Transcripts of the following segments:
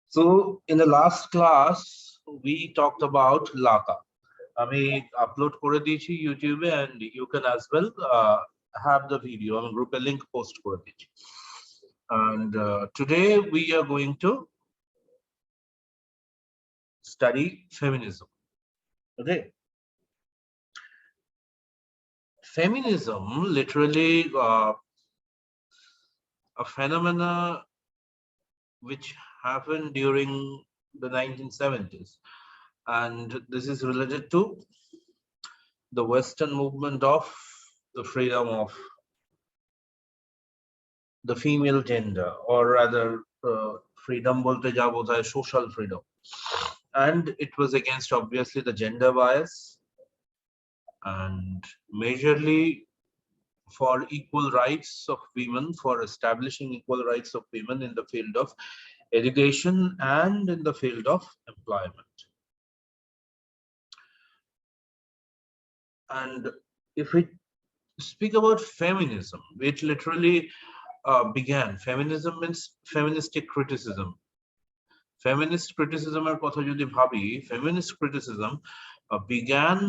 So in the last class, we talked about Laka. আমি upload করে দিয়েছি ইউটিউবে and you can as well have the video. আমি গ্রুপে লিংক পোস্ট করে দিয়েছি. And today we are going to study feminism. Okay. Feminism literally a phenomena which happened during the 1970s, and this is related to the Western movement of the freedom of the female gender, or rather freedom bolte ja bojhay social freedom, and it was against obviously the gender bias and majorly for equal rights of women, for establishing equal rights of women in the field of education and in the field of employment. And if we speak about feminism, it literally began. Feminism means feministic criticism. Feminist criticism er kotha jodi bhabi, feminist criticism began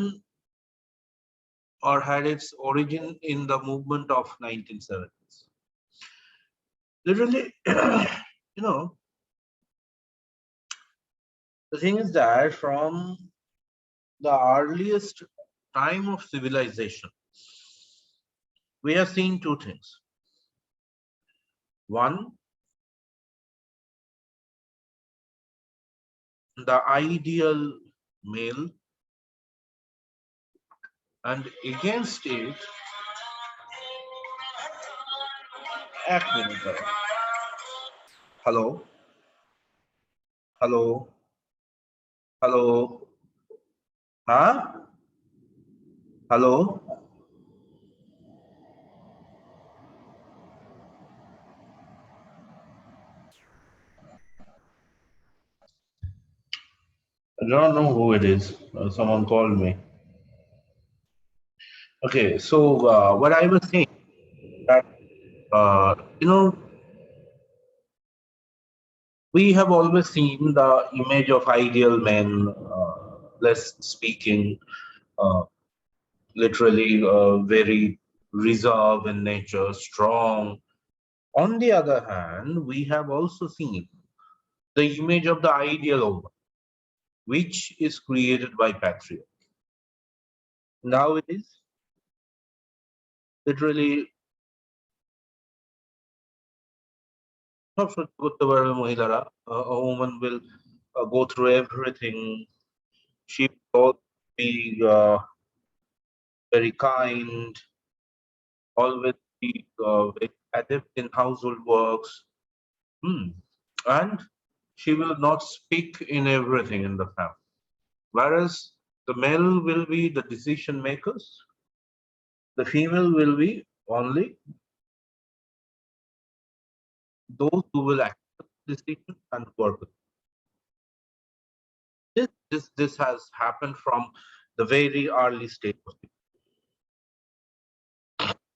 or had its origin in the movement of 1970s. Literally, you know, the thing is that from the earliest time of civilization, we have seen two things. One, the ideal male, and against it, hello, hello, hello, huh? Hello. I don't know who it is. Someone called me. Okay, so what I was saying that you know, we have always seen the image of ideal men, less speaking, literally very reserved in nature, strong. On the other hand, we have also seen the image of the ideal woman, which is created by patriarchy. Now it is literally a woman will go through everything. She will be very kind, always be very adept in household works, and she will not speak in everything in the family. Whereas the male will be the decision makers, the female will be only those who will accept decisions and work with it. This has happened from the very early stage of it.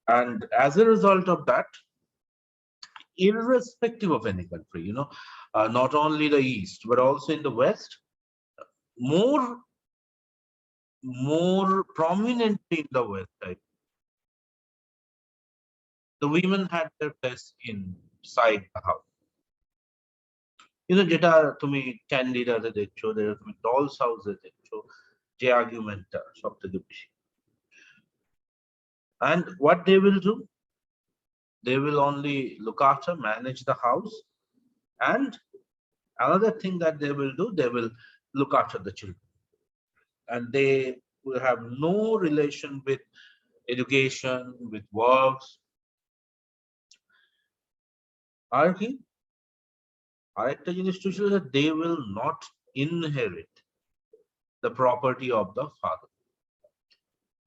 And as a result of that, irrespective of any country, you know, not only the East, but also in the West, more prominently in the West, the women had their place inside the house. You know, যেটা তুমি ক্যান্ডিডাতে দেখছো, যেটা তুমি dolls হাউসে দেখছো, যে আর্গুমেন্টটা সবথেকে বেশি। And what they will do, they will only look after, manage the house, and another thing that they will do, they will look after the children, and they will have no relation with education, with works. আর কি আরেকটা জিনিস তো ছিল, they will not inherit the property of the father.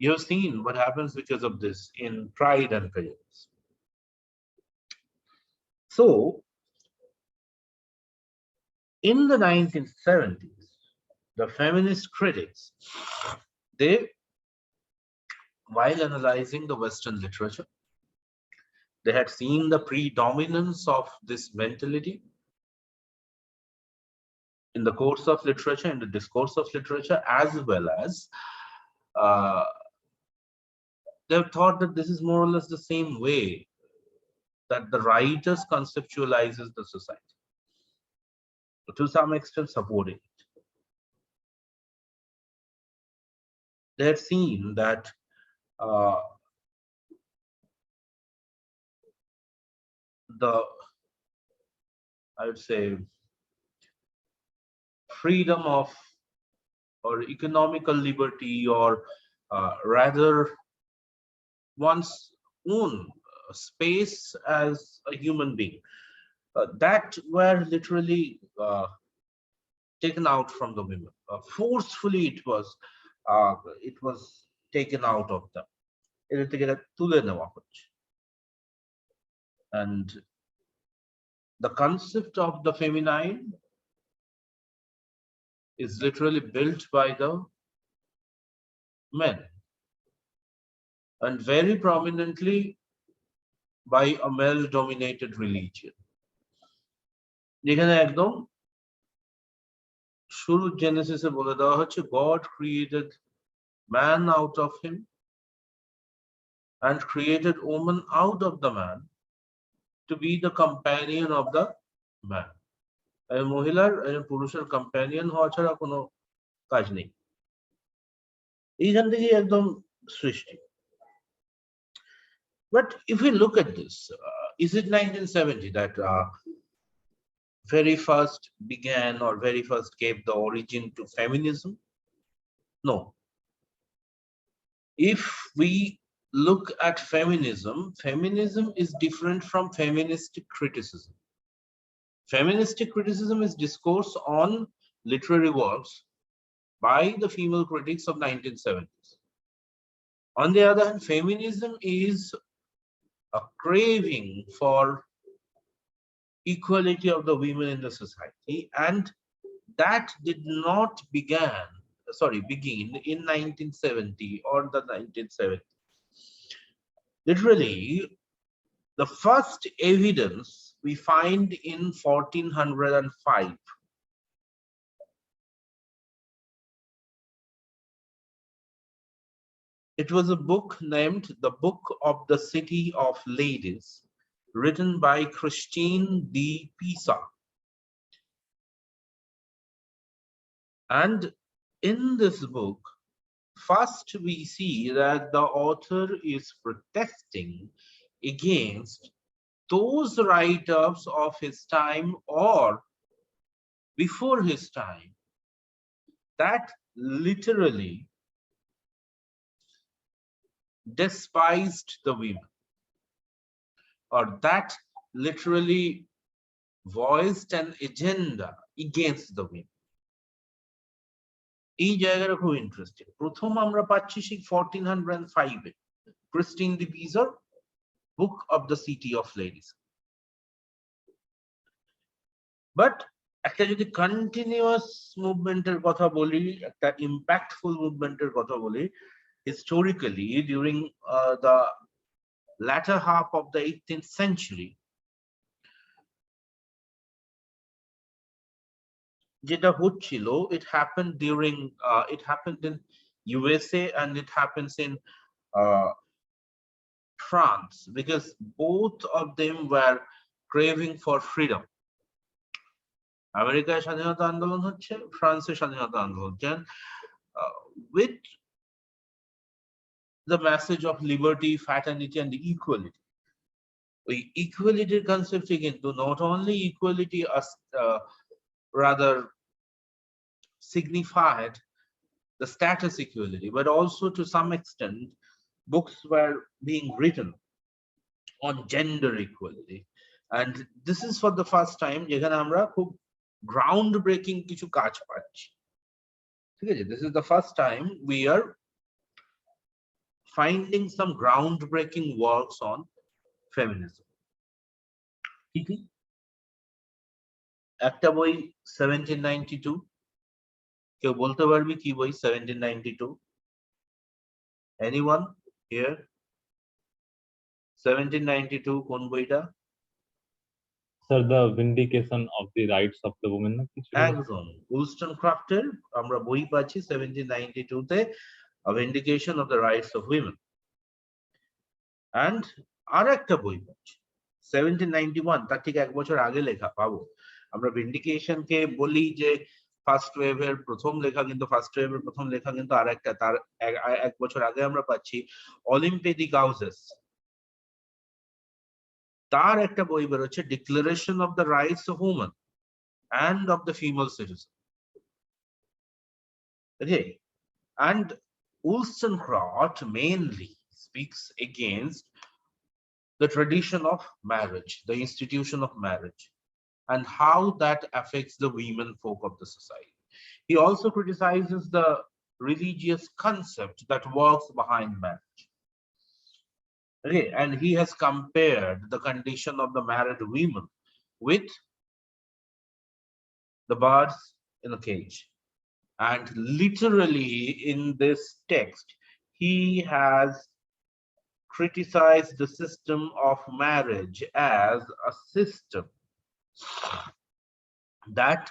You have seen what happens because of this in Pride and Prejudice. So in the 1970s, the feminist critics, they, while analyzing the Western literature, They had seen the predominance of this mentality in the course of literature, in the discourse of literature, as well as uh, they thought that this is more or less the same way that the writers conceptualizes the society, to some extent supporting it. They had seen that uh, the, I would say, freedom of or economical liberty, or rather one's own space as a human being, that were literally taken out from the women. Forcefully, it was taken out of them. এদের থেকে এটা তুলে নেওয়া হচ্ছে। And the concept of the feminine is literally built by the men, and very prominently by a male dominated religion, যেখানে একদম শুরু জেনেসিসে বলে দেওয়া হচ্ছে God created man out of him and created woman out of the man to be the companion of the man. মহিলার পুরুষের companion হওয়া ছাড়া কোনো কাজ নেই, এইখান থেকে একদম সৃষ্টি। But if we look at this, is it 1970 that very first began or very first gave the origin to feminism? No. If we look at feminism, feminism is different from feministic criticism. Feministic criticism is discourse on literary works by the female critics of 1970s. On the other hand, feminism is a craving for equality of the women in the society, and that did not begin in 1970 or the 1970s. Literally, the first evidence we find in 1405. It was a book named The Book of the City of Ladies, written by Christine de Pisa. And in this book, first we see that the author is protesting against those write-ups of his time or before his time that literally despised the women, or that literally voiced an agenda against the women. এই জায়গাটা খুব interesting. প্রথম আমরা পাচ্ছি সেই 1405 এ Christine de পিজার book of the city of ladies. But একটা যদি কন্টিনিউয়াস মুভমেন্টের কথা বলি, একটা ইম্প্যাক্টফুল মুভমেন্টের কথা বলি, historically during the latter half of the 18th century, যেটা হচ্ছিল, it happened in USA and it happens in France, because both of them were craving for freedom. আমেরিকায় স্বাধীনতা আন্দোলন হচ্ছে, ফ্রান্সে স্বাধীনতা আন্দোলন হচ্ছে, with the message of liberty, fraternity and equality. Equality concept কিন্তু not only equality as rather signified the status equality, but also to some extent books were being written on gender equality. And this is for the first time যেখানে আমরা খুব ground breaking কিছু কাজ পাচ্ছি, ঠিক আছে? This is the first time we are finding some groundbreaking works on feminism. একটা বই 1792, কেউ বলতে পারবি কি বই 1792? Anyone here? 1792 কোন বইটা? Sir the vindication of the rights of the women না কিছু একদম উলস্টন ক্রাফটের আমরা বই পাচ্ছি 1792 তে vindication of the rights of women. And আর একটা বই পাচ্ছি 1791, তার ঠিক এক বছর আগে লেখা পাবো আমরা। ভিন্ডিকেশন কে বলি যে ফার্স্ট ওয়েভের প্রথম লেখা, কিন্তু ফার্স্ট ওয়েভের প্রথম লেখা কিন্তু আর একটা, তার এক বছর আগে আমরা পাচ্ছি অলিম্পেদি গাউজেস, তার একটা বই বেরোচ্ছে declaration of the rights of women and of the female citizen. Okay, and Wollstonecraft mainly speaks against the tradition of marriage, the institution of marriage, and how that affects the women folk of the society. He also criticizes the religious concept that works behind marriage. Okay, and he has compared the condition of the married women with the birds in a cage. And literally in this text, he has criticized the system of marriage as a system that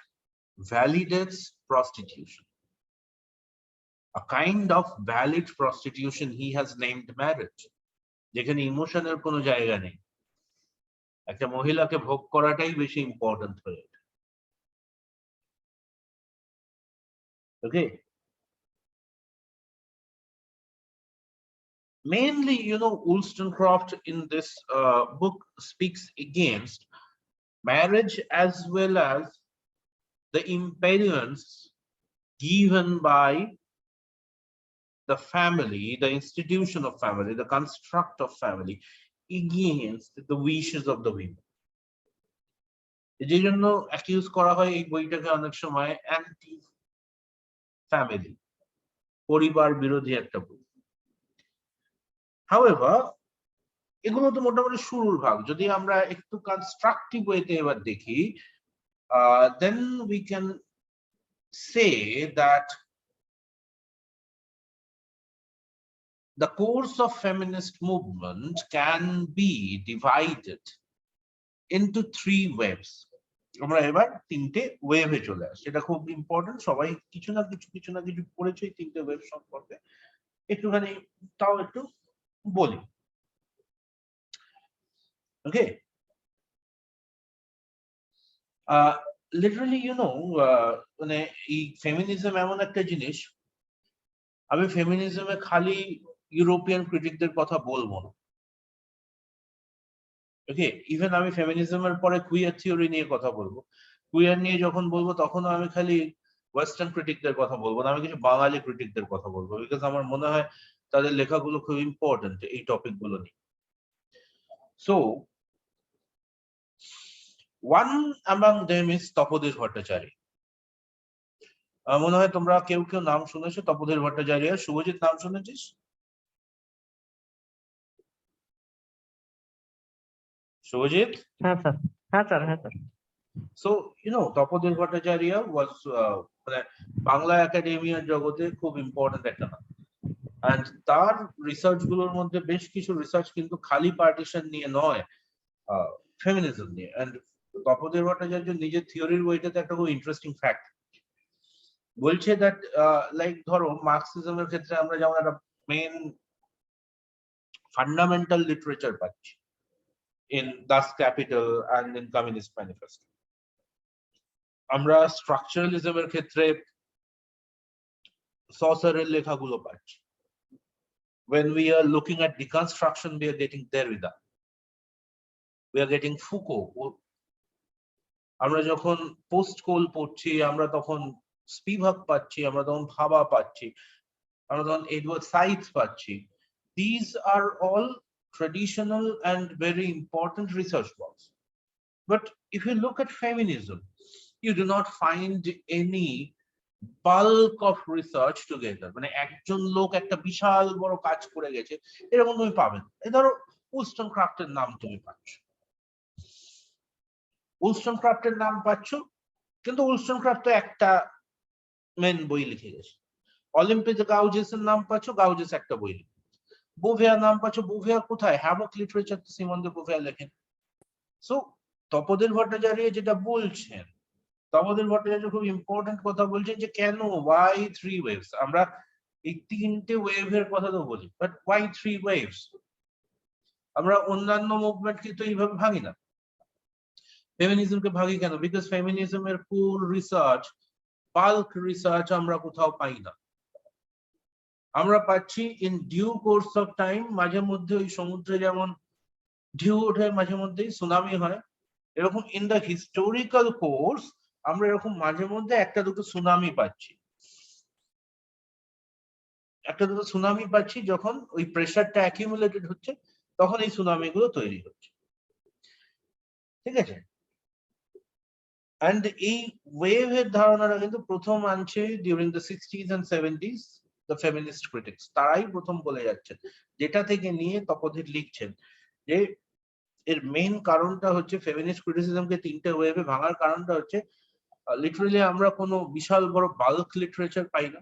validates prostitution. A kind of valid prostitution he has named marriage, যেখানে ইমোশনের কোনো জায়গা নেই, একটা মহিলাকে ভোগ করাটাই বেশি important হয়ে ওঠে। Okay, mainly, Wollstonecraft in this book speaks against marriage as well as the impediments given by the family, the institution of family, the construct of family against the wishes of the women. যে জন্য accused করা হয় এই বইটাকে অনেক সময় anti family, পরিবার বিরোধী একটা বই। However, এগুলো তো মোটামুটি শুরুর ভাগ। যদি আমরা একটু কনস্ট্রাকটিভ ওয়েতে এবার দেখি, then we can say that the course of feminist movement can be divided into three waves. আমরা এবার তিনটে ওয়েভে চলে আসি, এটা খুব ইম্পর্টেন্ট। সবাই কিছু না কিছু পড়েছে এই তিনটে ওয়েভ সম্পর্কে, একটুখানি তাও একটু বলি। ওকে, লিটারালি মানে এই ফেমিনিজম এমন একটা জিনিস, আমি ফেমিনিজমে খালি ইউরোপিয়ান ক্রিটিকদের কথা বলবো না। ওকে, ইভেন আমি ফেমিনিজমের পরে কুইয়ার থিওরি নিয়ে কথা বলবো। কুইয়ার নিয়ে যখন বলবো তখনও আমি খালি ওয়েস্টার্ন ক্রিটিকদের কথা বলবো না, আমি কিছু বাঙালি ক্রিটিকদের কথা বলবো, বিকজ আমার মনে হয় তাদের লেখাগুলো খুব ইম্পর্টেন্ট এই টপিক গুলো নিয়ে। So one among them is Tapodhir Bhattacharya. মনে হয় তোমরা কেউ কেউ নাম শুনেছো তপোধীর ভট্টাচার্য। শুভজিৎ নাম শুনেছিস? শুভজিৎ? হ্যাঁ স্যার, হ্যাঁ স্যার, হ্যাঁ sir. So, Tapodhir Bhattacharya was মানে বাংলা একাডেমিয়ার জগতে খুব ইম্পর্টেন্ট একটা নাম। And তার রিসার্চ গুলোর মধ্যে বেশ কিছু রিসার্চ কিন্তু খালি পার্টিশন নিয়ে নয়, ফেমিনিজম নিয়ে। And তপোধীর ভট্টাচার্য নিজের থিওরির বইটাতে একটা খুব ইন্টারেস্টিং ফ্যাক্ট বলছে, দ্যাট লাইক ধরো মার্কসিজমের ক্ষেত্রে আমরা যেমন একটা মেন ফান্ডামেন্টাল লিটারেচার পাচ্ছি in Das Kapital and in Communist Manifesto, আমরা স্ট্রাকচারালিজমের ক্ষেত্রে সসারের লেখাগুলো পাচ্ছি। When we are looking at deconstruction, we are getting Derrida, we are getting Foucault. আমরা যখন পোস্ট কোল পড়ছি আমরা তখন স্পিভাক পাচ্ছি, আমরা তখন ভাবা পাচ্ছি, আমরা তখন এডওয়ার্ড সাইডস পাচ্ছি। These are all traditional and very important research works. But if you look at feminism, you do not find any bulk of research together. মানে একজন লোক একটা বিশাল বড় কাজ করে গেছে এরকম তুমি পাবেন। এই ধরো উলস্টনক্রাফটের নাম তুমি পাচ্ছ, উলস্টনক্রাফটের নাম পাচ্ছ, কিন্তু উলস্টনক্রাফট তো একটা মেন বই লিখে গেছে। অলিম্পিক গাউজেসের নাম পাচ্ছ, গাউজেস একটা বই লিখে। বুভিয়া নাম পাচ্ছ, বুভিয়া কোথায়? হ্যাভক লিটারেচার তো সিমন দে বুভিয়া লেখেন। সো তপোধীর ভট্টাচার্য যেটা বলছেন, তপোধীর ভট্টাচার্য খুব ইম্পর্টেন্ট কথা বলছেন যে কেন ওয়াই থ্রি ওয়েভস, আমরা এই তিনটে ওয়েভের কথা তো বলি, বাট ওয়াই থ্রি ওয়েভস? আমরা অন্যান্য মুভমেন্টকে তো এইভাবে ভাঙি না, ফেমিনিজমকে ভাগি কেন? বিকজ ফেমিনিজমের ফুল রিসার্চ, বাল্ক রিসার্চ আমরা কোথাও পাই না। আমরা পাচ্ছি in due course of time, মাঝে মধ্যে ওই সমুদ্রে যেমন ঢেউ ওঠে, মাঝে মধ্যেই সুনামি হয়, এরকম ইন দ্য হিস্টোরিক্যাল কোর্স আমরা এরকম মাঝে মধ্যে একটা দুটো সুনামি পাচ্ছি, একটা দুটো সুনামি পাচ্ছি। যখন ওই প্রেসারটা অ্যাকিউমুলেটেড হচ্ছে তখন এই সুনামি গুলো তৈরি হচ্ছে, ঠিক আছে? অ্যান্ড এই ওয়েভের ধারণাটা কিন্তু প্রথম আনছে during the 60s and 70s the feminist critics, তারাই প্রথম বলে যাচ্ছেন, যেটা থেকে নিয়ে তপোধীর লিখছেন যে এর মেইন কারণটা হচ্ছে ফেমিনিস্ট ক্রিটিসিজমকে তিনটে ওয়েভে ভাঙার কারণটা হচ্ছে লিটারালি আমরা কোনো বিশাল বড় বাল্ক লিটারেচার পাই না,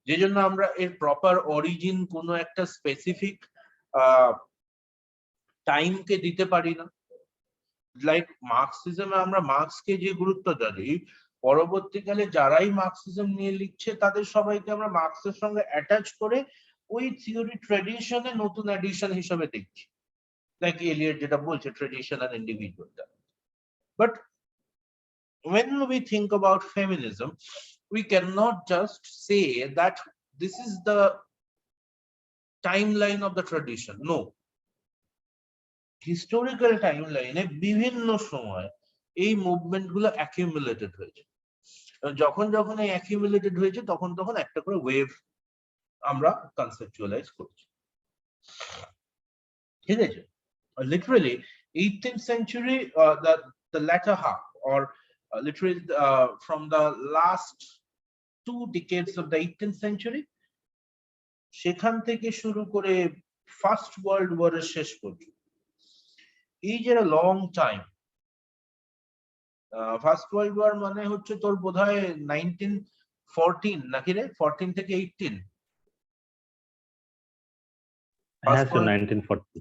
যে জন্য আমরা এর প্রপার অরিজিন কোনো একটা স্পেসিফিক টাইমকে দিতে পারি না। লাইক মার্কসিজমে আমরা মার্কসকে যে গুরুত্ব দিই, পরবর্তীকালে যারাই মার্কসিজম নিয়ে লিখছে তাদের সবাইকে আমরা মার্কসের সঙ্গে অ্যাটাচ করে ওই থিওরি ট্রেডিশনে নতুন এডিশন হিসেবে দেখছি, লাইক এলিয়ট যেটা বলছে ট্রেডিশন আর individual. But when we think about feminism, we cannot just say that this is the timeline of the tradition. No, historical টাইমলাইনে বিভিন্ন সময় এই মুভমেন্ট গুলো অ্যাকিউমুলেটেড হয়েছে, যখন যখন এই অ্যাকিউমুলেটেড হয়েছে তখন তখন একটা করে ওয়েভ আমরা কনসেপচুয়ালাইজ করছি, ঠিক আছে? Literally 18th century, the latter half, or literally from the last 2 decades of the 18th century, সেখান থেকে শুরু করে ফার্স্ট ওয়ার্ল্ড ওয়ারের শেষ পর্যন্ত, এই যে long time, first world war মানে হচ্ছে তোর বোধহয় 1914 নাকি রে, 14 থেকে 18? হ্যাঁ স্যার 1940,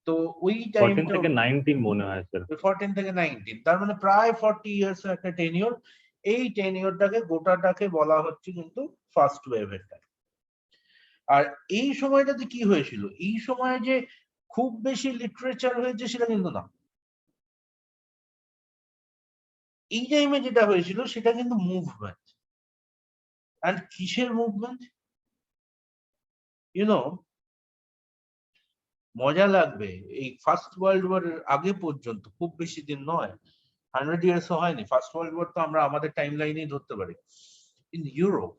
তো ওই 14 টাইমটা থেকে 19 মনে হয় স্যার। 14 থেকে 19, তার মানে প্রায় 40 ইয়ার্স একটা টেনিওর। এই টেনিওরটাকে গোটাটাকে বলা হচ্ছে কিন্তু ফার্স্ট ওয়েভের টাইম। আর এই সময়টাতে কি হয়েছিল, এই সময়ে যে খুব বেশি লিটারেচার হয়েছে সেটা কিন্তু না, এই টাইমে যেটা হয়েছিল সেটা কিন্তু মুভমেন্ট। এন্ড কিসের মুভমেন্ট? ইউ নো, মজা লাগবে, এই ফার্স্ট ওয়ার্ল্ড ওয়ারের আগে পর্যন্ত, খুব বেশি দিন নয়, 100 ইয়ার্স হয়নি, ফার্স্ট ওয়ার্ল্ড ওয়ার তো আমরা আমাদের টাইম লাইনেই ধরতে পারি। In Europe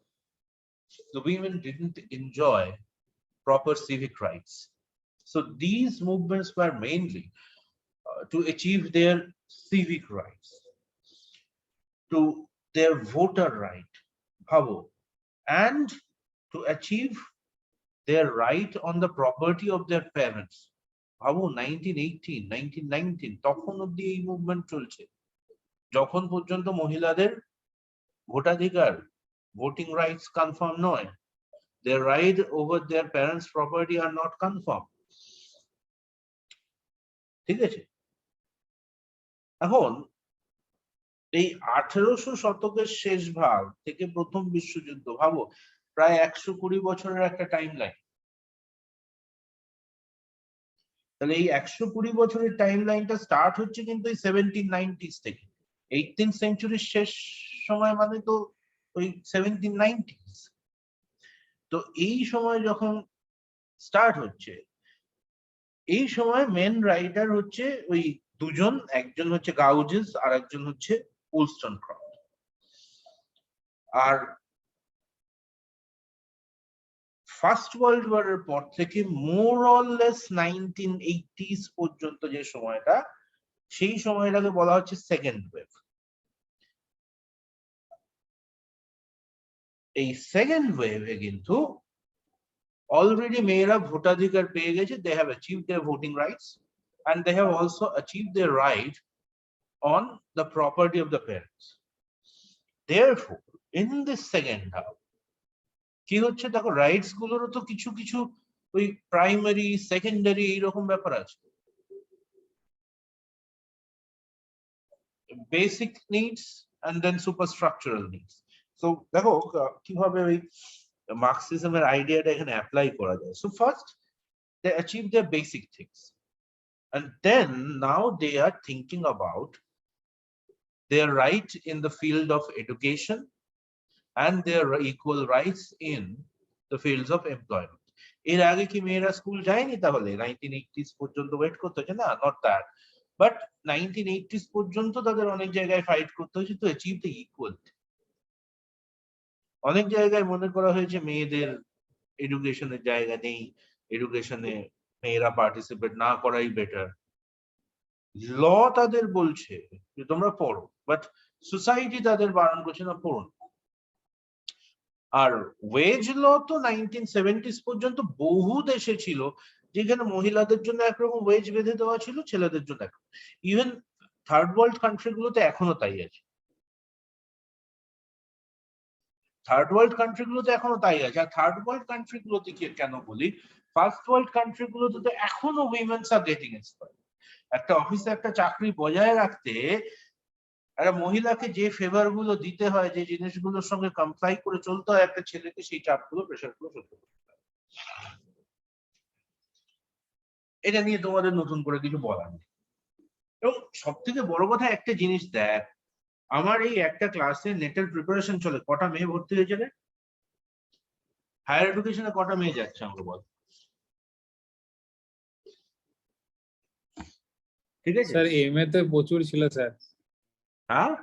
the women didn't enjoy proper civic rights, so these movements were mainly to achieve their civic rights, to their voter right, bhavo, and to achieve their right on the property of their parents, bhavo। 1918 1919 তখন অব্দি এই movement চলছে, যখন পর্যন্ত মহিলাদের ভোটাধিকার, voting rights confirm নয়, their right over their parents property are not confirmed, ঠিক আছে? এখন এই 1800 শতকের শেষ ভাগ থেকে প্রথম বিশ্বযুদ্ধ, ভাবো প্রায় 120 বছরের একটা টাইম লাইন। তাহলে এই 120 বছরের টাইম লাইনটা স্টার্ট হচ্ছে কিন্তু এই 1790s থেকে, 18th সেঞ্চুরির শেষ সময় মানে তো ওই 1790s। তো এই সময় যখন স্টার্ট হচ্ছে, এই সময় মেন রাইটার হচ্ছে ওই দুজন, একজন হচ্ছে গাউজেস আর একজন হচ্ছে উলস্টনক্রফট। আর ফার্স্ট ওয়ার্ল্ড ওয়ারের পর থেকে মোর অর লেস 1980s পর্যন্ত যে সময়টা, সেই সময়টাকে বলা হচ্ছে সেকেন্ড ওয়েভ। এই সেকেন্ড ওয়েভে কিন্তু অলরেডি মেয়েরা ভোটাধিকার পেয়ে গেছে, they have achieved their voting rights and they have also achieved their right on the property of the parents. Therefore, in this second half, কি হচ্ছে দেখো, রাইটস গুলোরও তো কিছু কিছু ওই প্রাইমারি সেকেন্ডারি এইরকম ব্যাপার আছে। Basic needs and then superstructural needs. তো দেখো কিভাবে ওই মার্কসিজমের আইডিয়াটা এখানে অ্যাপ্লাই করা যায়। So first they achieve their basic things, and then now they are thinking about their right in the field of education and their equal rights in the fields of employment. এর আগে কি মেয়েরা school যায়নি? তাহলে 1980s পর্যন্ত wait করতে হচ্ছে না, নট দ্যাট, বাট 1980s পর্যন্ত তাদের অনেক জায়গায় ফাইট করতে হয়েছে টু অ্যাচিভ দ্য ইকুয়ালিটি। অনেক জায়গায় মনে করা হয়েছে মেয়েদের এডুকেশনের জায়গা নেই, এডুকেশনে মেয়েরা পার্টিসিপেট না করাই বেটার। ল তাদের বলছে যে তোমরা পড়ো, বাট সোসাইটি তাদের বারণ করছে না, পড়ুন। আর ওয়েজ ল তো 1970s পর্যন্ত বহু দেশে ছিল, যেখানে মহিলাদের জন্য একরকম ওয়েজ বেঁধে দেওয়া ছিল, ছেলেদের জন্য একরকম। ইভেন থার্ড ওয়ার্ল্ড কান্ট্রি গুলোতে এখনো তাই আছে। থার্ড ওয়ার্ল্ড কান্ট্রি গুলোতে এখনো তাই আছে। আর থার্ড ওয়ার্ল্ড কান্ট্রি গুলোতে কেন বলি, ফার্স্ট ওয়ার্ল্ড কান্ট্রি গুলোতে তো এখনো উইমেন্স আর গেটিং এক্সপার্ট। একটা অফিসে একটা চাকরি বজায় রাখতে একটা মহিলাকে যে ফেভার গুলো দিতে হয়, যে জিনিসগুলোর সঙ্গে কমপ্লাই করে চলতে হয়, একটা ছেলেকে সেই চাপগুলো, প্রেশার গুলো সহ্য করতে হয়। এটা নিয়ে তোমাদের নতুন করে কিছু বলার নেই। এবং সব থেকে বড় কথা একটা জিনিস দেখ, আমার এই একটা ক্লাসে নেটের প্রিপারেশন চলে, কটা মেয়ে ভর্তি হয়েছে রে? হায়ার এডুকেশনে কটা মেয়ে যাচ্ছে আমাকে বল। ঠিক আছে স্যার, এম এ তো প্রচুর ছিল স্যার। হ্যাঁ,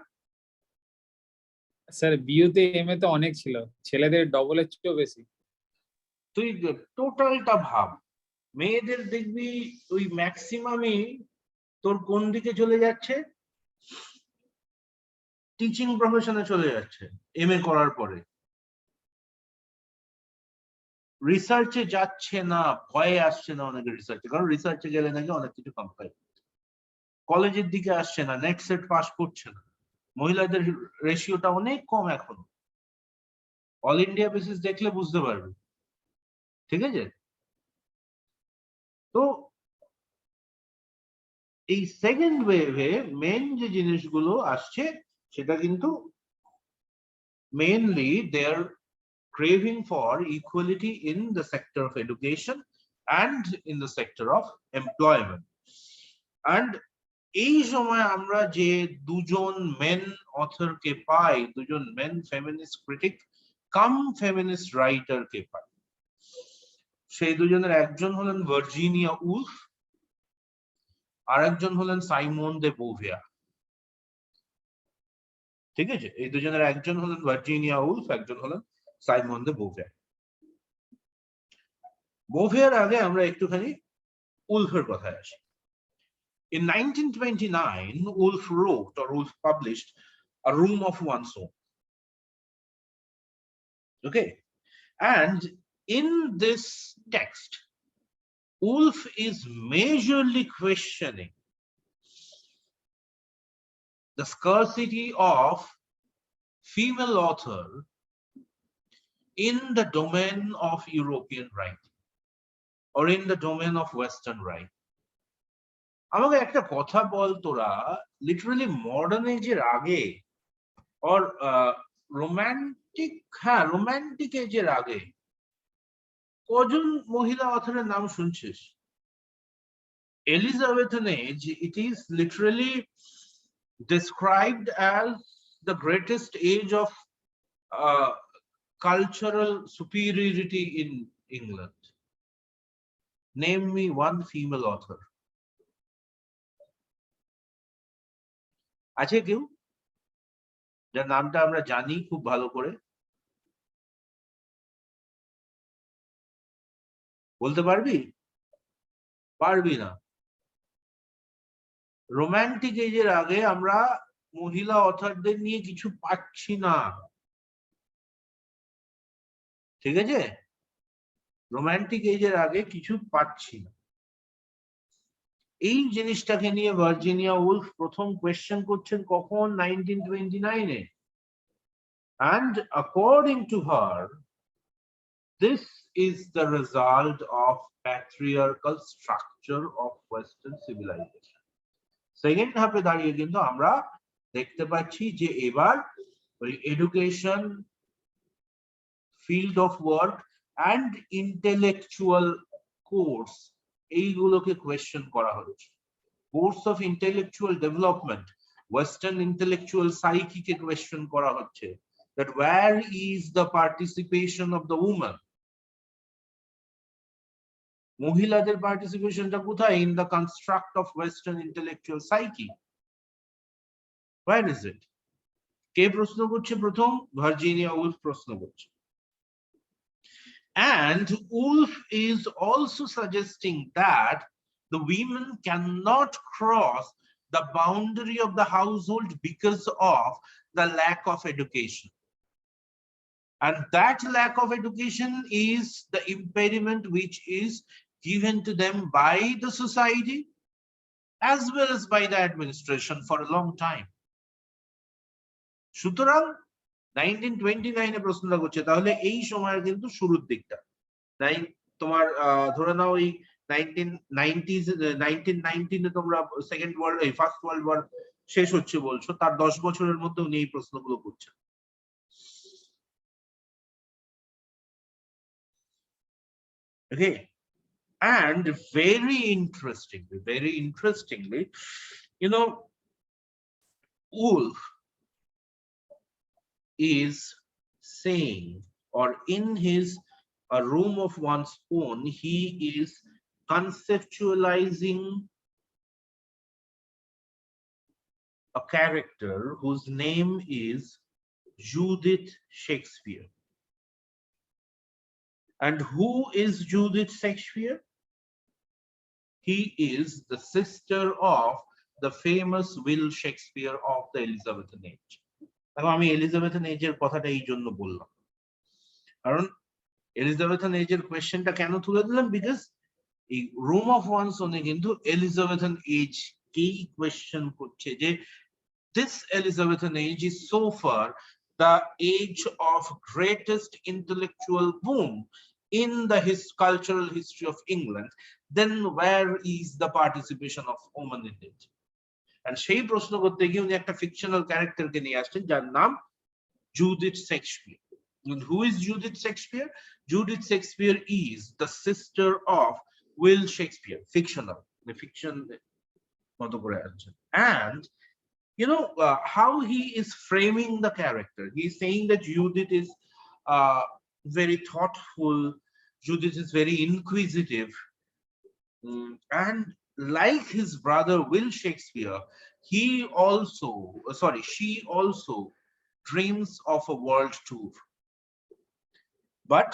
স্যার বিইউতে এম এ তো অনেক ছিল, ছেলেদের ডবলের চেয়েও বেশি। তুই টোটালটা ভাব, মেয়েদের দেখবি ওই ম্যাক্সিমামই তোর কোন দিকে চলে যাচ্ছে, টিচিং প্রফেশনে চলে যাচ্ছে এম এ করার পরে। রিসার্চে যাচ্ছে না, ভয়ে আসছে না অনেকে রিসার্চে, কারণ রিসার্চে গেলে নাকি অনেক কিছু কমপ্লাই। কলেজের দিকে আসছে না, নেট সেট পাস করছে না। মহিলাদের রেশিওটা অনেক কম এখনো, অল ইন্ডিয়া বেসিস দেখলে বুঝতে পারবে। ঠিক আছে, তো এই সেকেন্ড ওয়েভে মেন যে জিনিসগুলো আসছে সেটা কিন্তু mainly their craving for equality in the sector of education and in the sector of employment. And এই সময় আমরা যে দুজন মেন অথরকে পাই, দুজন মেন ফেমিনিস্ট ক্রিটিক কাম ফেমিনিস্ট রাইটারকে পাই। সেই দুজনের একজন হলেন ভার্জিনিয়া উলফ, আর একজন হলেন সাইমন দে বোভিয়ার। ঠিক আছে, এই দুজনের একজন হলেন ভার্জিনিয়া উলফ, একজন হলেন সাইমন দে বোভিয়ার। বোভিয়ার আগে আমরা একটুখানি উলফের কথায় আসি। In 1929, Woolf wrote or Woolf published A Room of One's Own. Okay, and in this text, Woolf is majorly questioning the scarcity of female author in the domain of European writing or in the domain of Western writing. আমাকে একটা কথা বল, তোরা literally modern এজের আগে or romantic, হ্যাঁ romantic এজের আগে কজন মহিলা অথরের নাম শুনছিস? Elizabethan age, it is literally described as the greatest age of cultural superiority in England. Name me one female author. আছে কেউ যার নামটা আমরা জানি খুব ভালো করে? বলতে পারবি? পারবি না। রোমান্টিক এজের আগে আমরা মহিলা অথরদের নিয়ে কিছু পাচ্ছি না। ঠিক আছে, রোমান্টিক এজের আগে কিছু পাচ্ছি না। এই জিনিসটাকে নিয়ে ভার্জিনিয়া উলফ প্রথম কোয়েশ্চেন করছেন কখন? 1929-এ। And according to her, this is the result of patriarchal structure of Western civilization. Second ধাপে দাঁড়িয়ে কিন্তু আমরা দেখতে পাচ্ছি যে এবার ওই education, field of work and intellectual course এইগুলোকে কোয়েশ্চেন করা হচ্ছে। Course of intellectual development, western intellectual সাইকিকে কোয়েশ্চেন করা হচ্ছে, that where is the participation of the woman? মহিলাদের পার্টিসিপেশনটা কোথায় in the construct of Western intellectual psyche? Where is it? কে প্রশ্ন করছে প্রথম? ভার্জিনিয়া উলফ প্রশ্ন করছে। And Woolf is also suggesting that the women cannot cross the boundary of the household because of the lack of education. And that lack of education is the impediment which is given to them by the society as well as by the administration for a long time. সুতরাং 1929 এ প্রশ্নটা করছে, তাহলে এই সময়ের কিন্তু শুরুর দিকটা তোমার ধরে নাও এই 1919 এ তোমরা সেকেন্ড ওয়ার্ল্ড এই ফার্স্ট ওয়ার্ল্ড ওয়ার শেষ হচ্ছে বলছো, তার 10 বছরের মধ্যে উনি এই প্রশ্নগুলো করছেন। Okay, and very interestingly, you know, Woolf is saying, or in his A Room of One's Own, he is conceptualizing a character whose name is Judith Shakespeare. And who is Judith Shakespeare? He is the sister of the famous Will Shakespeare of the Elizabethan age. আমি Elizabethan এজের কথাটা এই জন্য বললাম, কারণ Elizabethan এজের কোয়েশ্চেনটা কেন তুলে দিলাম, বিকজ এই রুম অফ ওয়ান্স ওনে কিন্তু এলিজাবেথন এজ কেই কোয়েশ্চেন করছে যে this Elizabethan age is so far the age of greatest intellectual boom in the cultural history of England, then where is the participation of women in it? And সেই প্রশ্ন করতে গিয়ে উনি একটা fictional ক্যারেক্টারকে নিয়ে আসছেন যার নাম Judith Shakespeare. And who is Judith Shakespeare? Judith Shakespeare is the sister of Will Shakespeare, fictional, the fiction মতো করে আসছেন। And you know how he is framing the character. He is saying that Judith is very thoughtful, Judith is very inquisitive, and like his brother Will Shakespeare, she also dreams of a world tour. But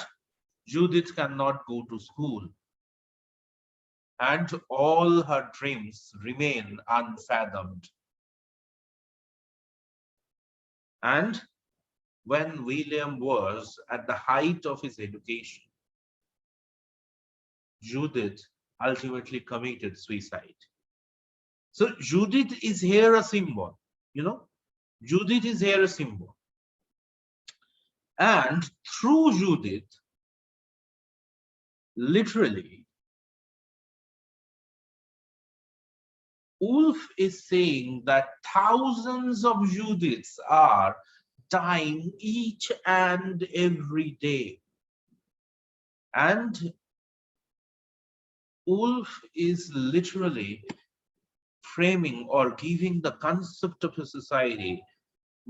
Judith cannot go to school, and all her dreams remain unfathomed. And when William was at the height of his education, Judith ultimately committed suicide. So Judith is here a symbol, you know, Judith is here a symbol. And through Judith, literally, Woolf is saying that thousands of Judiths are dying each and every day. And Woolf is literally framing or giving the concept of a society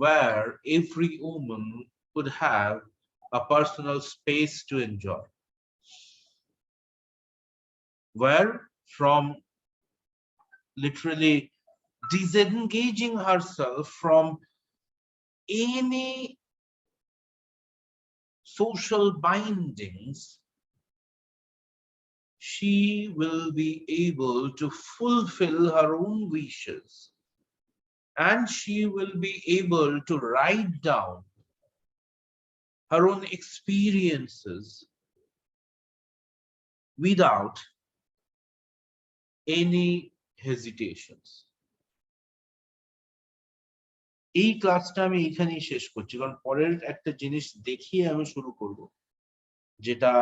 where every woman could have a personal space to enjoy, where from literally disengaging herself from any social bindings, she will be able to fulfill her own wishes, and she will be able to write down her own experiences without any hesitations. এই ক্লাসটা আমি এখানেই শেষ করছি, কারণ পরের একটা জিনিস দেখিয়ে আমি শুরু করব। যেটা